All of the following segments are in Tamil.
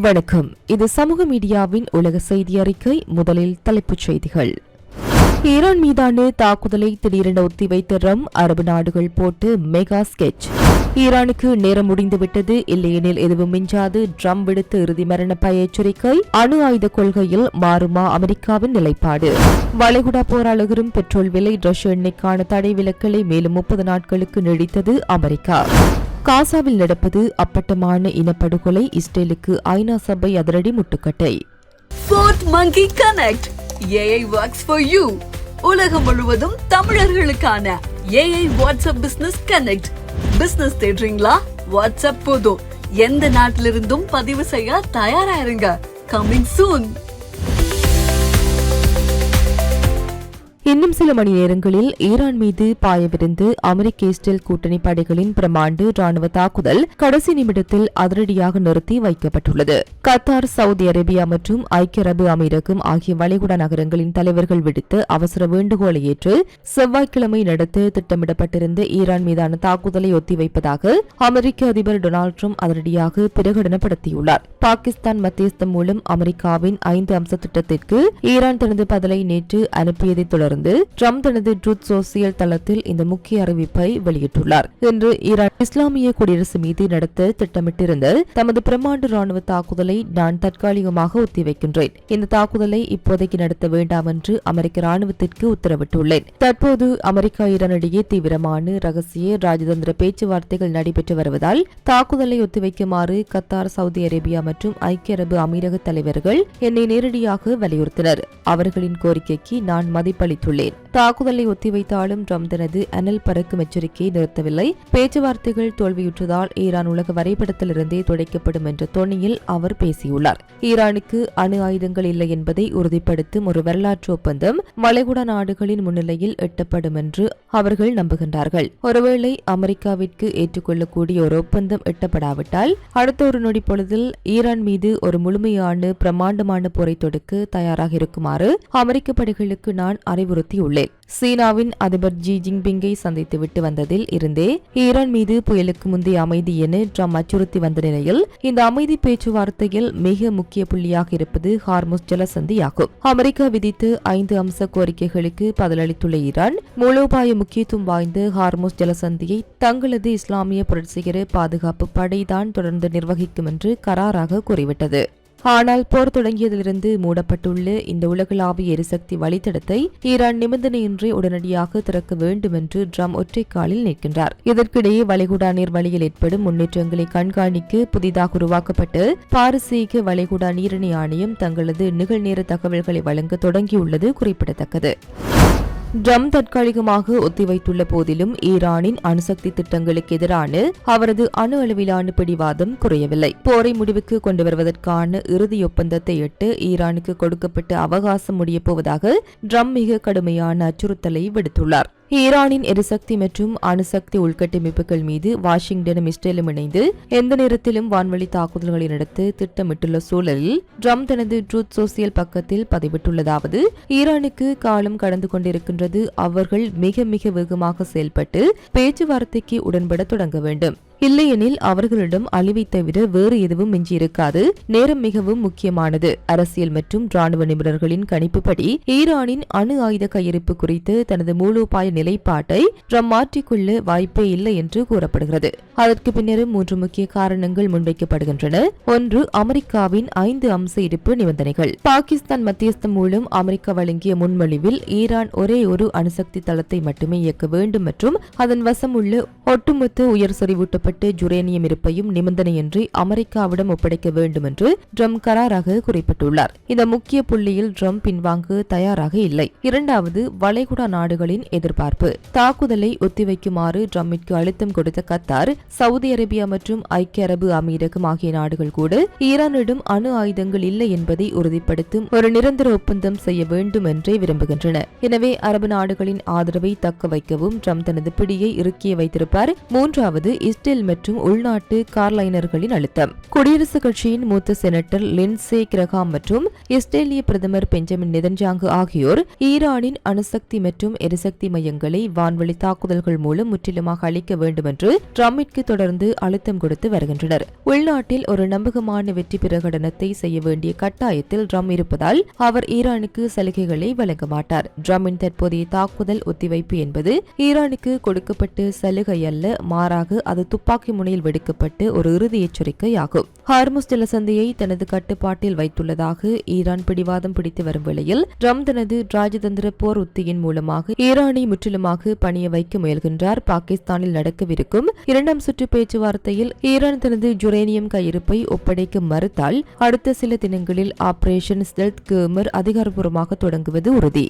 வணக்கம். இது சமூக மீடியாவின் உலக செய்தி அறிக்கை. முதலில் தலைப்புச் செய்திகள். ஈரான் மீதான தாக்குதலை திடீரென ஒத்திவைத்த ட்ரம்ப், அரபு நாடுகள் போட்டு மெகா ஸ்கெட்ச். ஈரானுக்கு நேரம் முடிந்துவிட்டது, இல்லையெனில் எதுவும் மிஞ்சாது. ட்ரம்ப் விடுத்த இறுதி மரண பய எச்சரிக்கை. அணு ஆயுத கொள்கையில் மாறுமா அமெரிக்காவின் நிலைப்பாடு? வளைகுடா போர் அழுகரும் பெட்ரோல் விலை. ரஷ்ய எண்ணெய்க்கான தடை விலக்கலை மேலும் 30 நாட்களுக்கு நீடித்தது அமெரிக்கா. காசாவில் நடப்பது அப்பட்டமான இனப்படுகொலை. இஸ்ரேலுக்கு ஐநா சபை அதிரடி முட்டுக்கட்டை. Fourth Monkey Connect. AI works for you. உலகம் முழுவதும் தமிழர்களுக்கான AI WhatsApp Business Connect. Business தேடுறீங்களா? வாட்ஸ்அப் போதும். எந்த நாட்டிலிருந்தும் பதிவு செய்ய தயாரா இருங்க. Coming soon. இன்னும் சில மணி நேரங்களில் ஈரான் மீது பாயவிருந்து அமெரிக்க இஸ்ரேல் கூட்டணி படைகளின் பிரமாண்டு ராணுவ தாக்குதல் கடைசி நிமிடத்தில் அதிரடியாக நிறுத்தி வைக்கப்பட்டுள்ளது. கத்தார், சவுதி அரேபியா மற்றும் ஐக்கிய அரபு அமீரகம் ஆகிய வளைகுடா நகரங்களின் தலைவர்கள் விடுத்த அவசர வேண்டுகோளை ஏற்று செவ்வாய்க்கிழமை நடத்த திட்டமிடப்பட்டிருந்த ஈரான் மீதான தாக்குதலை ஒத்திவைப்பதாக அமெரிக்க அதிபர் டொனால்டு ட்ரம்ப் அதிரடியாக பிரகடனப்படுத்தியுள்ளார். பாகிஸ்தான் மத்தியஸ்தம் மூலம் அமெரிக்காவின் 5 அம்ச திட்டத்திற்கு ஈரான் தனது பதிலை நேற்று அனுப்பியதை தொடர்ந்து ட்ரம்ப் தனது ட்ரூத் சோசியல் தளத்தில் இந்த முக்கிய அறிவிப்பை வெளியிட்டுள்ளார். இன்று ஈரான் இஸ்லாமிய குடியரசு மீது நடத்த திட்டமிட்டிருந்த தமது பிரமாண்ட ராணுவ தாக்குதலை நான் தற்காலிகமாக ஒத்திவைக்கின்றேன். இந்த தாக்குதலை இப்போதைக்கு நடத்த வேண்டாம் என்று அமெரிக்க ராணுவத்திற்கு உத்தரவிட்டுள்ளேன். தற்போது அமெரிக்கா ஈரான் இடையே தீவிரமான ரகசிய ராஜதந்திர பேச்சுவார்த்தைகள் நடைபெற்று வருவதால் தாக்குதலை ஒத்திவைக்குமாறு கத்தார், சவுதி அரேபியா மற்றும் ஐக்கிய அரபு அமீரக தலைவர்கள் என்னை நேரடியாக வலியுறுத்தினர். அவர்களின் கோரிக்கைக்கு நான் மதிப்பளித்துள்ளேன். தாக்குதலை ஒத்திவைத்தாலும் ட்ரம்ப் தனது அனல் பறக்கும் எச்சரிக்கையை நிறுத்தவில்லை. பேச்சுவார்த்தைகள் தோல்வியுற்றதால் ஈரான் உலக வரைபடத்திலிருந்தே துடைக்கப்படும் என்ற தொனியில் அவர் பேசியுள்ளார். ஈரானுக்கு அணு ஆயுதங்கள் இல்லை என்பதை உறுதிப்படுத்தும் ஒரு வரலாற்று ஒப்பந்தம் வளைகுடா நாடுகளின் முன்னிலையில் எட்டப்படும் என்று அவர்கள் நம்புகின்றார்கள். ஒருவேளை அமெரிக்காவிற்கு ஏற்றுக்கொள்ளக்கூடிய ஒரு ஒப்பந்தம் எட்டப்படாவிட்டால் அடுத்த ஒரு நொடி பொழுதில் ஈரான் மீது ஒரு முழுமையான பிரமாண்டமான போரை தொடுக்க தயாராக இருக்குமாறு அமெரிக்க படைகளுக்கு நான் அறிவுறுத்தியுள்ளேன். சீனாவின் அதிபர் ஜி ஜின்பிங்கை சந்தித்துவிட்டு வந்ததில் இருந்தே ஈரான் மீது புயலுக்கு முந்தைய அமைதி என ட்ரம்ப் அச்சுறுத்தி வந்த நிலையில் இந்த அமைதி பேச்சுவார்த்தையில் மிக முக்கிய புள்ளியாக இருப்பது ஹார்முஸ் ஜலசந்தியாகும். அமெரிக்கா விதித்து 5 அம்ச கோரிக்கைகளுக்கு பதிலளித்துள்ள ஈரான் மூலோபாய முக்கியத்துவம் வாய்ந்த ஹார்முஸ் ஜலசந்தியை தங்களது இஸ்லாமிய புரட்சிகர பாதுகாப்பு படைதான் தொடர்ந்து நிர்வகிக்கும் என்று கராராக கூறிவிட்டது. ஆனால் போர் தொடங்கியதிலிருந்து மூடப்பட்டுள்ள இந்த உலகளாவிய எரிசக்தி வழித்தடத்தை ஈரான் நிபந்தனையின்றி உடனடியாக திறக்க வேண்டும் என்று ட்ரம்ப் ஒற்றைக்காலில் நிற்கின்றார். இதற்கிடையே வளைகுடா நீர் வழியில் ஏற்படும் முன்னேற்றங்களை கண்காணிக்க புதிதாக உருவாக்கப்பட்டு பாரசீக வளைகுடா நீரிணை ஆணையம் தங்களது நிகழ்நேர தகவல்களை வழங்க தொடங்கியுள்ளது குறிப்பிடத்தக்கது. ட்ரம்ப் தற்காலிகமாக ஒத்திவைத்துள்ள போதிலும் ஈரானின் அணுசக்தி திட்டங்களுக்கு எதிரான அவரது அணு அளவிலான பிடிவாதம் குறையவில்லை. போரை முடிவுக்கு கொண்டு வருவதற்கான இறுதி ஒப்பந்தத்தை எட்ட ஈரானுக்கு கொடுக்கப்பட்ட அவகாசம் முடியப் போவதாக ட்ரம்ப் மிக கடுமையான அச்சுறுத்தலை விடுத்துள்ளார். ஈரானின் எரிசக்தி மற்றும் அணுசக்தி உள்கட்டமைப்புகள் மீது வாஷிங்டனும் இஸ்ரேலும் இணைந்து எந்த நேரத்திலும் வான்வழி தாக்குதல்களை நடத்த திட்டமிட்டுள்ள சூழலில் ட்ரம்ப் தனது ட்ரூத் சோசியல் பக்கத்தில் பதிவிட்டுள்ளதாவது: ஈரானுக்கு காலம் கடந்து கொண்டிருக்கின்றது. அவர்கள் மிக மிக வேகமாக செயல்பட்டு பேச்சுவார்த்தைக்கு உடன்பட தொடங்க வேண்டும். இல்லையெனில் அவர்களிடம் அழிவை தவிர வேறு எதுவும் மிஞ்சியிருக்காது. நேரம் மிகவும் முக்கியமானது. அரசியல் மற்றும் ராணுவ நிபுணர்களின் கணிப்புப்படி ஈரானின் அணு ஆயுத கையிருப்பு குறித்து தனது மூலோபாய நிலைப்பாட்டை ட்ரம்ப் மாற்றிக்கொள்ள வாய்ப்பே இல்லை என்று கூறப்படுகிறது. அதற்கு பின்னரும் 3 முக்கிய காரணங்கள் முன்வைக்கப்படுகின்றன. ஒன்று, அமெரிக்காவின் 5 அம்ச இருப்பு நிபந்தனைகள். பாகிஸ்தான் மத்தியஸ்தம் மூலம் அமெரிக்கா வழங்கிய முன்மொழிவில் ஈரான் ஒரே ஒரு அணுசக்தி தளத்தை மட்டுமே இயக்க வேண்டும் மற்றும் அதன் வசம் உள்ள ஒட்டுமொத்த உயர் செறிவூட்டப்பட்ட யுரேனியம் இருப்பையும் நிபந்தனையின்றி அமெரிக்காவிடம் ஒப்படைக்க வேண்டும் என்று ட்ரம்ப் கராராக குறிப்பிட்டுள்ளார். இந்த முக்கிய புள்ளியில் ட்ரம்ப் பின்வாங்க தயாராக இல்லை. இரண்டாவது, வளைகுடா நாடுகளின் எதிர்பார்ப்பு. தாக்குதலை ஒத்திவைக்குமாறு ட்ரம்பிற்கு அழுத்தம் கொடுத்த கத்தார், சவுதி அரேபியா மற்றும் ஐக்கிய அரபு அமீரகம் ஆகிய நாடுகள் கூட ஈரானிடம் அணு ஆயுதங்கள் இல்லை என்பதை உறுதிப்படுத்தும் ஒரு நிரந்தர ஒப்பந்தம் செய்ய வேண்டும் என்றே விரும்புகின்றன. எனவே அரபு நாடுகளின் ஆதரவை தக்க வைக்கவும் ட்ரம்ப் தனது பிடியை இறுக்கிய வைத்திருப்பார். மூன்றாவது, இஸ்ரேல் அரசியல் மற்றும் உள்நாட்டு கார்லைனர்களின் அழுத்தம். குடியரசுக் கட்சியின் மூத்த செனட்டர் லிண்ட்சே கிரகாம் மற்றும் இஸ்ரேலிய பிரதமர் பெஞ்சமின் நெதன்யாகு ஆகியோர் ஈரானின் அணுசக்தி மற்றும் எரிசக்தி மையங்களை வான்வழி தாக்குதல்கள் மூலம் முற்றிலுமாக அழிக்க வேண்டும் என்று ட்ரம்பிற்கு தொடர்ந்து அழுத்தம் கொடுத்து வருகின்றனர். உள்நாட்டில் ஒரு நம்பகமான வெற்றி பிரகடனத்தை செய்ய வேண்டிய கட்டாயத்தில் ட்ரம்ப் இருப்பதால் அவர் ஈரானுக்கு சலுகைகளை வழங்க மாட்டார். ட்ரம்பின் தற்போதைய தாக்குதல் ஒத்திவைப்பு என்பது ஈரானுக்கு கொடுக்கப்பட்ட சலுகை அல்ல, மாறாக அது துப்பாக்கி முனையில் வெடிக்கப்பட்டு ஒரு இறுதி எச்சரிக்கையாகும். ஹார்முஸ் ஜலசந்தியை தனது கட்டுப்பாட்டில் வைத்துள்ளதாக ஈரான் பிடிவாதம் பிடித்து வரும் வேளையில் ட்ரம்ப் தனது ராஜதந்திர போர் உத்தியின் மூலமாக ஈரானை முற்றிலுமாக பணிய வைக்க முயல்கின்றார். பாகிஸ்தானில் நடக்கவிருக்கும் 2ஆம் சுற்று பேச்சுவார்த்தையில் ஈரான் தனது யுரேனியம் கையிருப்பை ஒப்படைக்க மறுத்தால் அடுத்த சில தினங்களில் ஆபரேஷன் ஸ்டெல்த் கேமர் அதிகாரப்பூர்வமாக தொடங்குவது உறுதி.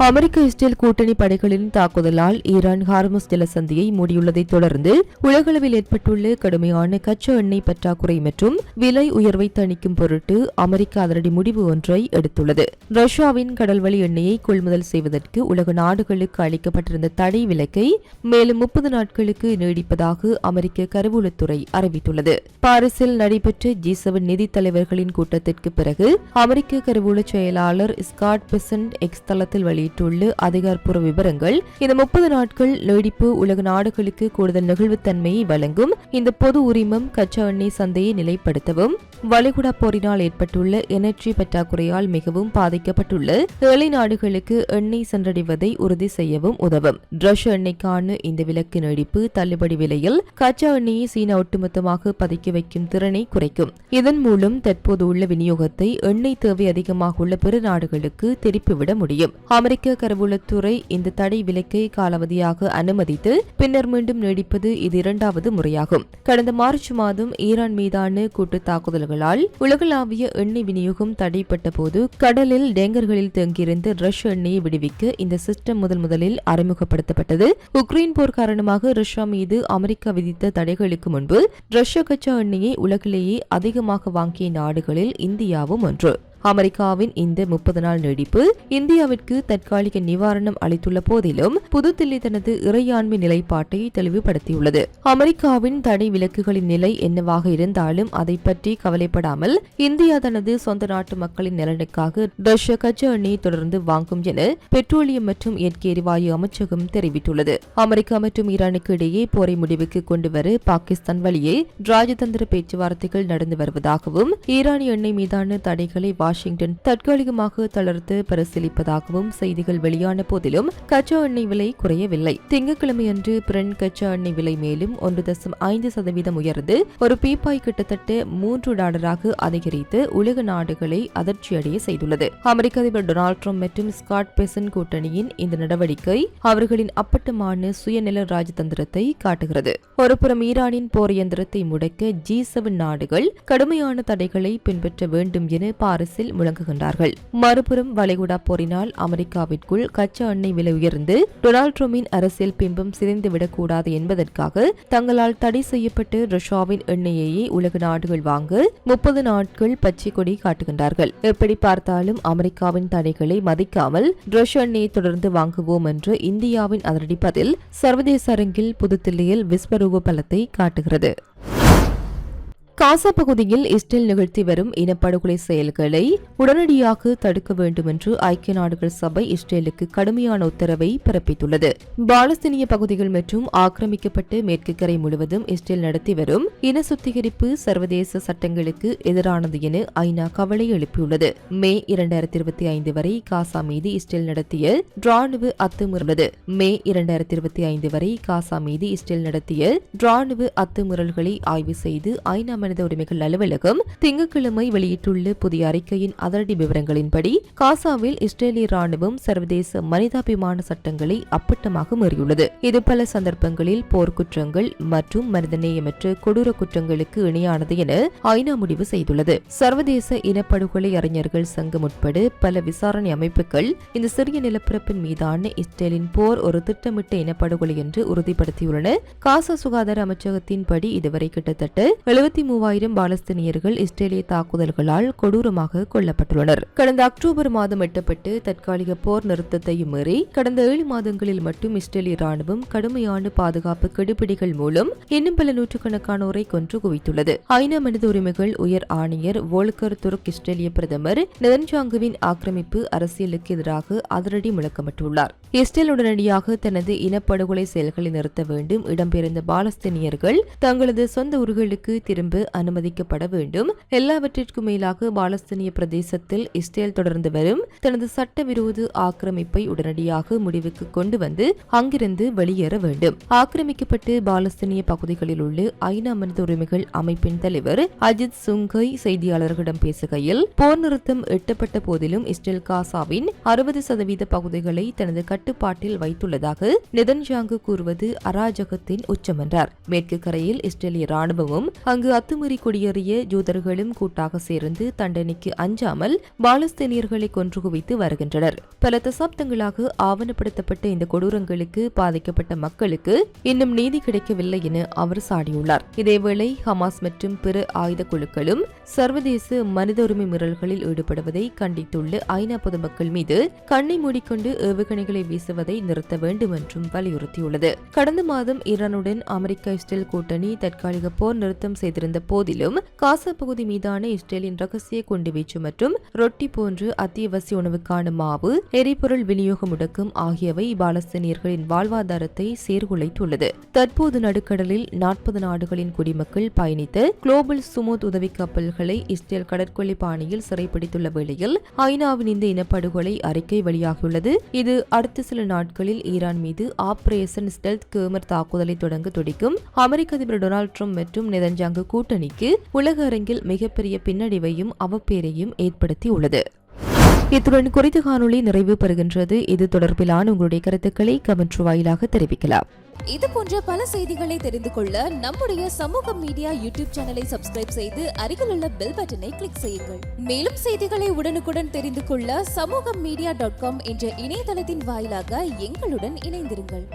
அமெரிக்க இஸ்ரேல் கூட்டணி படைகளின் தாக்குதலால் ஈரான் ஹார்முஸ் ஜலசந்தியை மூடியுள்ளதை தொடர்ந்து உலகளவில் ஏற்பட்டுள்ள கடுமையான கச்சா எண்ணெய் பற்றாக்குறை மற்றும் விலை உயர்வை தணிக்கும் பொருட்டு அமெரிக்கா அதிரடி முடிவு ஒன்றை எடுத்துள்ளது. ரஷ்யாவின் கடல்வழி எண்ணெயை கொள்முதல் செய்வதற்கு உலக நாடுகளுக்கு அளிக்கப்பட்டிருந்த தடை விலக்கை மேலும் 30 நாட்களுக்கு நீடிப்பதாக அமெரிக்க கருவூலத்துறை அறிவித்துள்ளது. பாரிஸில் நடைபெற்ற G7 நிதி தலைவர்களின் கூட்டத்திற்கு பிறகு அமெரிக்க கருவூல செயலாளர் ஸ்காட் பெசன்ட் எக்ஸ் தளத்தில் வெளியிட்டுள்ள அதிகாரப்பூர்வ விவரங்கள் இந்த 30 நாட்கள் நீடிப்பு உலக நாடுகளுக்கு கூடுதல் நெகிழ்வுத்தன்மையை வழங்கும். இந்த பொது உரிமம் கச்சா எண்ணெய் சந்தையை நிலைப்படுத்தவும், வளைகுடா போரினால் ஏற்பட்டுள்ள எனர்ஜி பற்றாக்குறையால் மிகவும் பாதிக்கப்பட்டுள்ள ஏழை நாடுகளுக்கு எண்ணெய் சென்றடைவதை உறுதி செய்யவும் உதவும். ரஷ்ய எண்ணெய்க்கான இந்த விலக்கு நீடிப்பு தள்ளுபடி விலையில் கச்சா எண்ணெயை சீனா ஒட்டுமொத்தமாக பதுக்கி வைக்கும் திறனை குறைக்கும். இதன் மூலம் தற்போது உள்ள விநியோகத்தை எண்ணெய் தேவை அதிகமாக உள்ள பிற நாடுகளுக்கு திருப்பிவிட முடியும். அமெரிக்க கருவூலத்துறை இந்த தடை விலக்கை காலாவதியாக அனுமதித்து பின்னர் மீண்டும் நீடிப்பது இது 2வது முறையாகும். கடந்த மார்ச் மாதம் ஈரான் மீதான கூட்டு தாக்குதல்களால் உலகளாவிய எண்ணெய் விநியோகம் தடைப்பட்ட போது கடலில் டேங்கர்களில் தேங்கியிருந்த ரஷ்ய எண்ணெயை விடுவிக்க இந்த சிஸ்டம் முதலில் அறிமுகப்படுத்தப்பட்டது. உக்ரைன் போர் காரணமாக ரஷ்யா மீது அமெரிக்கா விதித்த தடைகளுக்கு முன்பு ரஷ்ய கச்சா எண்ணெயை உலகிலேயே அதிகமாக வாங்கிய நாடுகளில் இந்தியாவும் ஒன்று. அமெரிக்காவின் இந்த 30 நாள் நீடிப்பு இந்தியாவிற்கு தற்காலிக நிவாரணம் அளித்துள்ள போதிலும் புதுதில்லி தனது இறையாண்மை நிலைப்பாட்டை தெளிவுபடுத்தியுள்ளது. அமெரிக்காவின் தடை விலக்குகளின் நிலை என்னவாக இருந்தாலும் அதை பற்றி கவலைப்படாமல் இந்தியா தனது சொந்த நாட்டு மக்களின் நலனுக்காக ரஷ்ய கச்சா எண்ணெயை தொடர்ந்து வாங்கும் என பெட்ரோலியம் மற்றும் இயற்கை எரிவாயு அமைச்சகம் தெரிவித்துள்ளது. அமெரிக்கா மற்றும் ஈரானுக்கு இடையே போரை முடிவுக்கு கொண்டுவர பாகிஸ்தான் வழியே ராஜதந்திர பேச்சுவார்த்தைகள் நடந்து வருவதாகவும் ஈரானிய எண்ணெய் மீதான தடைகளை வாஷிங்டன் தற்காலிகமாக தளர்த்து பரிசீலிப்பதாகவும் செய்திகள் வெளியான போதிலும் கச்சா எண்ணெய் விலை குறையவில்லை. திங்கட்கிழமையன்று பிரெண்ட் கச்சா எண்ணெய் விலை மேலும் 1.5% உயர்ந்து ஒரு பீப்பாய் கிட்டத்தட்ட $3 அதிகரித்து உலக நாடுகளை அதிர்ச்சியடைய செய்துள்ளது. அமெரிக்க அதிபர் டொனால்ட் ட்ரம்ப் மற்றும் ஸ்காட் பெசன்ட் கூட்டணியின் இந்த நடவடிக்கை அவர்களின் அப்பட்டமான சுயநல ராஜதந்திரத்தை காட்டுகிறது. ஒருபுறம் ஈரானின் போர் இயந்திரத்தை முடக்க G7 நாடுகள் கடுமையான தடைகளை பின்பற்ற வேண்டும் என பாரிஸில் முழங்குகின்றார்கள். மறுபுறம் வளைகுடா போரினால் அமெரிக்காவிற்குள் கச்சா எண்ணெய் விலை உயர்ந்து டொனால்ட் ட்ரம்பின் அரசியல் பிம்பம் சிதைந்துவிடக்கூடாது என்பதற்காக தங்களால் தடை செய்யப்பட்டு ரஷ்யாவின் எண்ணெயையே உலக நாடுகள் வாங்க 30 நாட்கள் பச்சை கொடி காட்டுகின்றார்கள். எப்படி பார்த்தாலும் அமெரிக்காவின் தடைகளை மதிக்காமல் ரஷ்ய எண்ணெயை தொடர்ந்து வாங்குவோம் என்று இந்தியாவின் அதிரடி பதில் சர்வதேச அரங்கில் புதுதில்லியில் விஸ்வரூப பலத்தை காட்டுகிறது. காசா பகுதியில் இஸ்ரேல் நிகழ்த்தி வரும் இனப்படுகொலை செயல்களை உடனடியாக தடுக்க வேண்டும் என்று ஐக்கிய நாடுகள் சபை இஸ்ரேலுக்கு கடுமையான உத்தரவை பிறப்பித்துள்ளது. பாலஸ்தீனிய பகுதிகள் மற்றும் ஆக்கிரமிக்கப்பட்ட மேற்கு கரை முழுவதும் இஸ்ரேல் நடத்தி வரும் இன சுத்திகரிப்பு சர்வதேச சட்டங்களுக்கு எதிரானது என ஐநா கவலை எழுப்பியுள்ளது. மே 2025 வரை காசா மீது இஸ்ரேல் நடத்திய ராணுவ அத்துமீறல் மே 2025 வரை காசா மீது இஸ்ரேல் நடத்திய ராணுவ அத்துமீறல்களை ஆய்வு செய்து ஐநா மனித உரிமைகள் அலுவலகம் திங்கட்கிழமை வெளியிட்டுள்ள புதிய அறிக்கையின் அதிரடி விவரங்களின்படி காசாவில் இஸ்ரேலிய ராணுவம் சர்வதேச மனிதாபிமான சட்டங்களை அப்பட்டமாக மீறியுள்ளது. இது பல சந்தர்ப்பங்களில் போர்க்குற்றங்கள் மற்றும் மனிதநேயமற்ற கொடூர குற்றங்களுக்கு இணையானது என ஐநா முடிவு செய்துள்ளது. சர்வதேச இனப்படுகொலை அறிஞர்கள் சங்கம் உட்பட பல விசாரணை அமைப்புகள் இந்த சிறிய நிலப்பரப்பின் மீதான இஸ்ரேலின் போர் ஒரு திட்டமிட்ட இனப்படுகொலை என்று உறுதிப்படுத்தியுள்ளன. காசா சுகாதார அமைச்சகத்தின்படி இதுவரை கிட்டத்தட்ட 73 3000 பாலஸ்தீனியர்கள் இஸ்ரேலிய தாக்குதல்களால் கொடூரமாக கொல்லப்பட்டுள்ளனர். கடந்த அக்டோபர் மாதம் எட்டப்பட்டு தற்காலிக போர் நிறுத்தத்தையும் மீறி கடந்த 7 மாதங்களில் மட்டும் இஸ்ரேலிய ராணுவம் கடுமையான பாதுகாப்பு கெடுபிடிகள் மூலம் இன்னும் பல நூற்றுக்கணக்கானோரை கொன்று குவித்துள்ளது. ஐநா மனித உரிமைகள் உயர் ஆணையர் வோல்கர் துர்க் இஸ்ரேலிய பிரதமர் நெதன்யாகுவின் ஆக்கிரமிப்பு அரசியலுக்கு எதிராக அதிரடி முழக்கமிட்டுள்ளார். இஸ்ரேல் உடனடியாக தனது இனப்படுகொலை செயல்களை நிறுத்த வேண்டும், இடம்பெயர்ந்த பாலஸ்தீனியர்கள் தங்களது சொந்த ஊர்களுக்கு திரும்ப அனுமதிக்கப்பட வேண்டும், எல்லாவற்றிற்கும் மேலாக பாலஸ்தீனிய பிரதேசத்தில் இஸ்ரேல் தொடர்ந்து வரும் தனது சட்டவிரோத ஆக்கிரமிப்பை உடனடியாக முடிவுக்கு கொண்டு வந்து அங்கிருந்து வெளியேற வேண்டும். ஆக்கிரமிக்கப்பட்டு பாலஸ்தீனிய பகுதிகளில் உள்ள ஐநா மனித உரிமைகள் அமைப்பின் தலைவர் அஜித் சுங்கை செய்தியாளர்களிடம் பேசுகையில், போர் நிறுத்தம் எட்டப்பட்ட போதிலும் இஸ்ரேல் காசாவின் 60% பகுதிகளை தனது கட்டுப்பாட்டில் வைத்துள்ளதாக நெதன்யாகு கூறுவது அராஜகத்தின் உச்சம் என்றார். மேற்கு கரையில் இஸ்ரேலிய ராணுவமும் அங்கு அத்துமீறி குடியேறிய ஜூதர்களும் கூட்டாக சேர்ந்து தண்டனைக்கு அஞ்சாமல் பாலஸ்தீனியர்களை கொன்று குவித்து வருகின்றனர். பல தசாப்தங்களாக ஆவணப்படுத்தப்பட்ட இந்த கொடூரங்களுக்கு பாதிக்கப்பட்ட மக்களுக்கு இன்னும் நீதி கிடைக்கவில்லை என அவர் சாடியுள்ளார். இதேவேளை ஹமாஸ் மற்றும் பிற ஆயுத குழுக்களும் சர்வதேச மனித உரிமை மீறல்களில் ஈடுபடுவதை கண்டித்துள்ள ஐநா பொதுமக்கள் மீது கண்ணை மூடிக்கொண்டு ஏவுகணைகளை வீசுவதை நிறுத்த வேண்டும் என்றும் வலியுறுத்தியுள்ளது. கடந்த மாதம் ஈரானுடன் அமெரிக்கா இஸ்ரேல் கூட்டணி தற்காலிக போர் நிறுத்தம் செய்திருந்த போதிலும் காசா பகுதி மீதான இஸ்ரேலின் ரகசிய குண்டுவீச்சு மற்றும் ரொட்டி போன்று அத்தியாவசிய உணவுக்கான மாவு, எரிபொருள் விநியோக முடக்கம் ஆகியவை பாலஸ்தீனியர்களின் வாழ்வாதாரத்தை சீர்குலைத்துள்ளது. தற்போது நடுக்கடலில் 40 நாடுகளின் குடிமக்கள் பயணித்த குளோபல் சுமூத் உதவி கப்பல்களை இஸ்ரேல் கடற்கொள்ளை பாணியில் சிறைப்பிடித்துள்ள வேளையில் ஐநாவின் இந்த இனப்படுகொலை அறிக்கை வெளியாகியுள்ளது. இது அடுத்த சில நாட்களில் ஈரான் மீது ஆபரேஷன் ஸ்டெல்த் கேமர் தாக்குதலை தொடங்க துடிக்கும் அமெரிக்க அதிபர் டொனால்டு டிரம்ப் மற்றும் நெதன்யாகு கூட்டணிக்கு உலக அரங்கில் மிகப்பெரிய பின்னடைவையும் அவப்பேரையும் ஏற்படுத்தியுள்ளது. இத்துடன் குறித்த காணொளி நிறைவு பெறுகின்றது. இது தொடர்பிலான உங்களுடைய கருத்துக்களை கமெண்ட் வாயிலாக தெரிவிக்கலாம். இது போன்ற பல செய்திகளை தெரிந்து கொள்ள நம்முடைய சமூக மீடியா யூடியூப் சேனலை சப்ஸ்கிரைப் செய்து அருகில் உள்ள பெல் பட்டனை கிளிக் செய்யுங்கள். மேலும் செய்திகளை உடனுக்குடன் தெரிந்து கொள்ள சமூகமீடியா.com என்ற இணையதளத்தின் வாயிலாக எங்களுடன் இணைந்திருங்கள்.